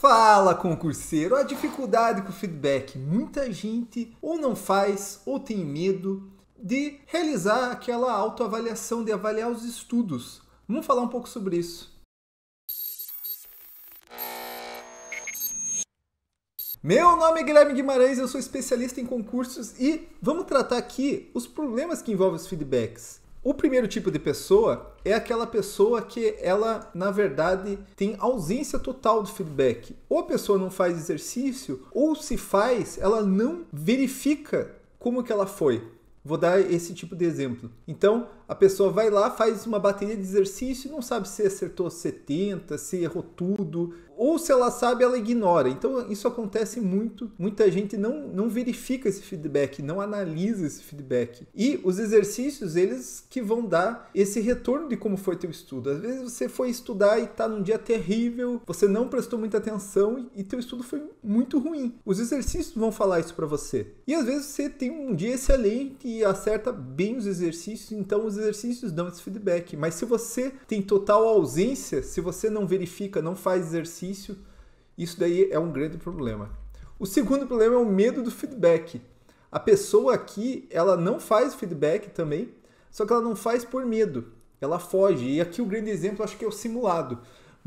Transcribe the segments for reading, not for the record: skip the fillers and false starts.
Fala, concurseiro! A dificuldade com o feedback. Muita gente ou não faz ou tem medo de realizar aquela autoavaliação, de avaliar os estudos. Vamos falar um pouco sobre isso. Meu nome é Guilherme Guimarães, eu sou especialista em concursos e vamos tratar aqui os problemas que envolvem os feedbacks. O primeiro tipo de pessoa é aquela pessoa que ela, na verdade, tem ausência total de feedback. Ou a pessoa não faz exercício, ou se faz, ela não verifica como que ela foi. Vou dar esse tipo de exemplo. Então, a pessoa vai lá, faz uma bateria de exercício e não sabe se acertou 70, se errou tudo. Ou se ela sabe, ela ignora. Então, isso acontece muito. Muita gente não verifica esse feedback, não analisa esse feedback. E os exercícios, eles que vão dar esse retorno de como foi teu estudo. Às vezes você foi estudar e está num dia terrível, você não prestou muita atenção e teu estudo foi muito ruim. Os exercícios vão falar isso para você. E às vezes você tem um dia excelente e acerta bem os exercícios, então os exercícios dão esse feedback. Mas se você tem total ausência, se você não verifica, não faz exercício, isso daí é um grande problema. O segundo problema é o medo do feedback. A pessoa aqui, ela não faz feedback também, só que ela não faz por medo. Ela foge. E aqui o grande exemplo acho que é o simulado.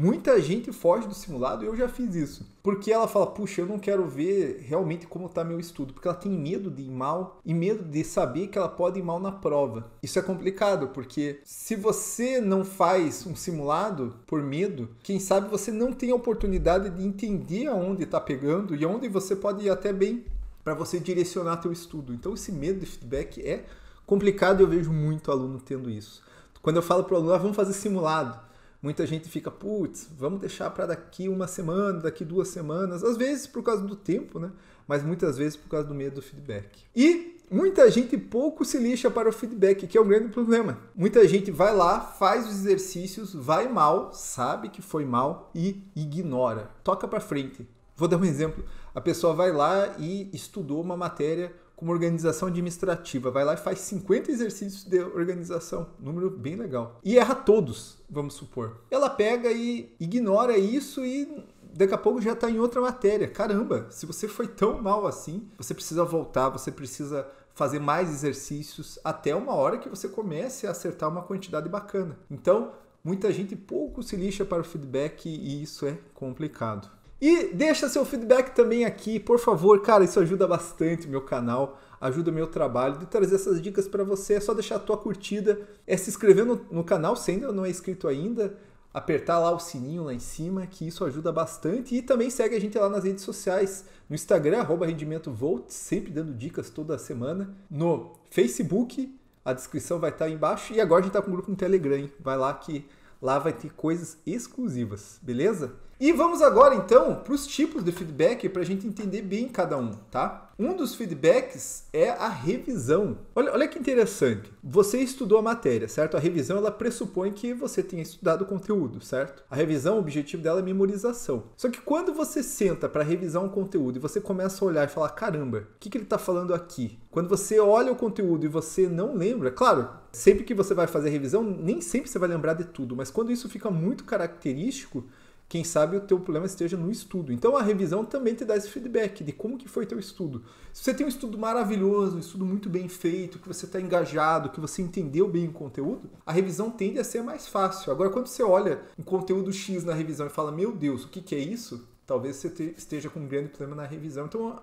Muita gente foge do simulado e eu já fiz isso. Porque ela fala, puxa, eu não quero ver realmente como está meu estudo. Porque ela tem medo de ir mal e medo de saber que ela pode ir mal na prova. Isso é complicado, porque se você não faz um simulado por medo, quem sabe você não tem a oportunidade de entender aonde está pegando e aonde você pode ir até bem para você direcionar teu estudo. Então esse medo de feedback é complicado e eu vejo muito aluno tendo isso. Quando eu falo para o aluno, vamos fazer simulado. Muita gente fica, putz, vamos deixar para daqui uma semana, daqui 2 semanas. Às vezes por causa do tempo, né? Mas muitas vezes por causa do medo do feedback. E muita gente pouco se lixa para o feedback, que é um grande problema. Muita gente vai lá, faz os exercícios, vai mal, sabe que foi mal e ignora. Toca para frente. Vou dar um exemplo. A pessoa vai lá e estudou uma matéria como organização administrativa. Vai lá e faz 50 exercícios de organização. Número bem legal. E erra todos, vamos supor. Ela pega e ignora isso e daqui a pouco já está em outra matéria. Caramba, se você foi tão mal assim, você precisa voltar, você precisa fazer mais exercícios até uma hora que você comece a acertar uma quantidade bacana. Então, muita gente pouco se lixa para o feedback e isso é complicado. E deixa seu feedback também aqui, por favor, cara, isso ajuda bastante o meu canal, ajuda o meu trabalho de trazer essas dicas para você. É só deixar a tua curtida, se inscrever no canal se ainda não é inscrito ainda, apertar lá o sininho lá em cima, que isso ajuda bastante. E também segue a gente lá nas redes sociais, no Instagram, @rendimentovolt, sempre dando dicas toda semana, no Facebook, a descrição vai estar aí embaixo, e agora a gente está com um grupo no Telegram, hein? Vai lá que lá vai ter coisas exclusivas, beleza? E vamos agora então para os tipos de feedback para a gente entender bem cada um, tá? Um dos feedbacks é a revisão. Olha que interessante. Você estudou a matéria, certo? A revisão ela pressupõe que você tenha estudado o conteúdo, certo? A revisão, o objetivo dela é memorização. Só que quando você senta para revisar um conteúdo e você começa a olhar e falar, caramba, o que ele está falando aqui? Quando você olha o conteúdo e você não lembra, claro, sempre que você vai fazer a revisão, nem sempre você vai lembrar de tudo, mas quando isso fica muito característico, quem sabe o teu problema esteja no estudo. Então a revisão também te dá esse feedback de como que foi teu estudo. Se você tem um estudo maravilhoso, um estudo muito bem feito, que você está engajado, que você entendeu bem o conteúdo, a revisão tende a ser mais fácil. Agora, quando você olha um conteúdo X na revisão e fala, meu Deus, o que é isso? Talvez você esteja com um grande problema na revisão, então,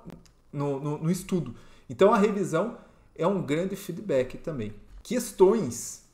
no estudo. Então a revisão é um grande feedback também. Questões.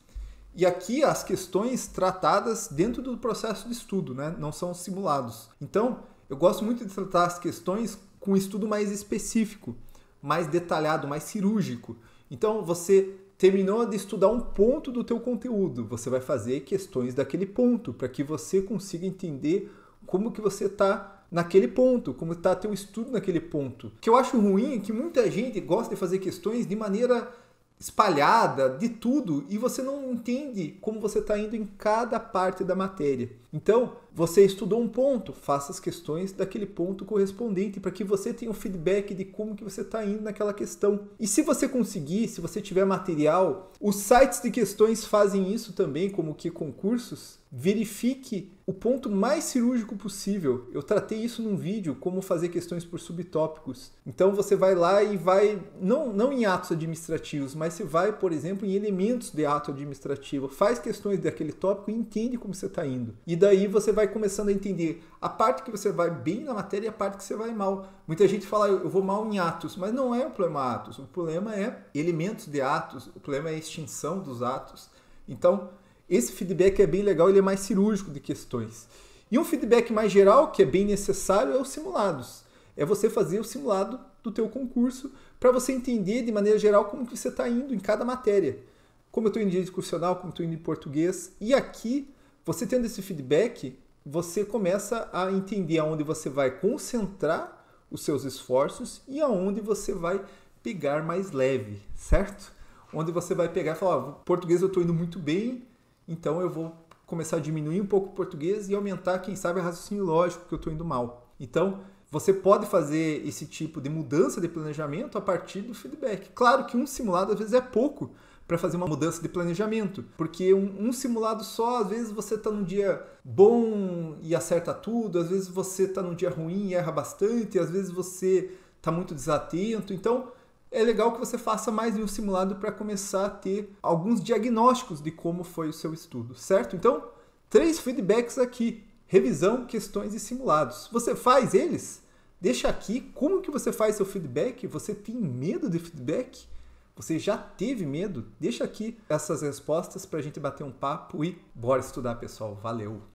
E aqui as questões tratadas dentro do processo de estudo, né? Não são simulados. Então, eu gosto muito de tratar as questões com um estudo mais específico, mais detalhado, mais cirúrgico. Então, você terminou de estudar um ponto do teu conteúdo, você vai fazer questões daquele ponto, para que você consiga entender como que você está naquele ponto, como está teu estudo naquele ponto. O que eu acho ruim é que muita gente gosta de fazer questões de maneira espalhada de tudo e você não entende como você está indo em cada parte da matéria. Então, você estudou um ponto, faça as questões daquele ponto correspondente para que você tenha um feedback de como que você está indo naquela questão. E se você conseguir, se você tiver material, os sites de questões fazem isso também, como que concursos. Verifique o ponto mais cirúrgico possível. Eu tratei isso num vídeo, como fazer questões por subtópicos. Então você vai lá e vai, não em atos administrativos, mas você vai, por exemplo, em elementos de ato administrativo. Faz questões daquele tópico e entende como você está indo. E daí você vai começando a entender a parte que você vai bem na matéria e a parte que você vai mal. Muita gente fala, eu vou mal em atos, mas não é o problema atos. O problema é elementos de atos, o problema é a extinção dos atos. Então, esse feedback é bem legal, ele é mais cirúrgico de questões. E um feedback mais geral, que é bem necessário, é os simulados. É você fazer o simulado do teu concurso para você entender de maneira geral como que você está indo em cada matéria. Como eu estou indo em discursional, como eu estou indo em português. E aqui, você tendo esse feedback, você começa a entender aonde você vai concentrar os seus esforços e aonde você vai pegar mais leve, certo? Onde você vai pegar e falar, português eu estou indo muito bem, então eu vou começar a diminuir um pouco o português e aumentar, quem sabe, o raciocínio lógico, que eu estou indo mal. Então, você pode fazer esse tipo de mudança de planejamento a partir do feedback. Claro que um simulado às vezes é pouco para fazer uma mudança de planejamento, porque um simulado só, às vezes você está num dia bom e acerta tudo, às vezes você está num dia ruim e erra bastante, às vezes você está muito desatento. Então, é legal que você faça mais de um simulado para começar a ter alguns diagnósticos de como foi o seu estudo, certo? Então, 3 feedbacks aqui: revisão, questões e simulados. Você faz eles? Deixa aqui como que você faz seu feedback. Você tem medo de feedback? Você já teve medo? Deixa aqui essas respostas para a gente bater um papo e bora estudar, pessoal. Valeu!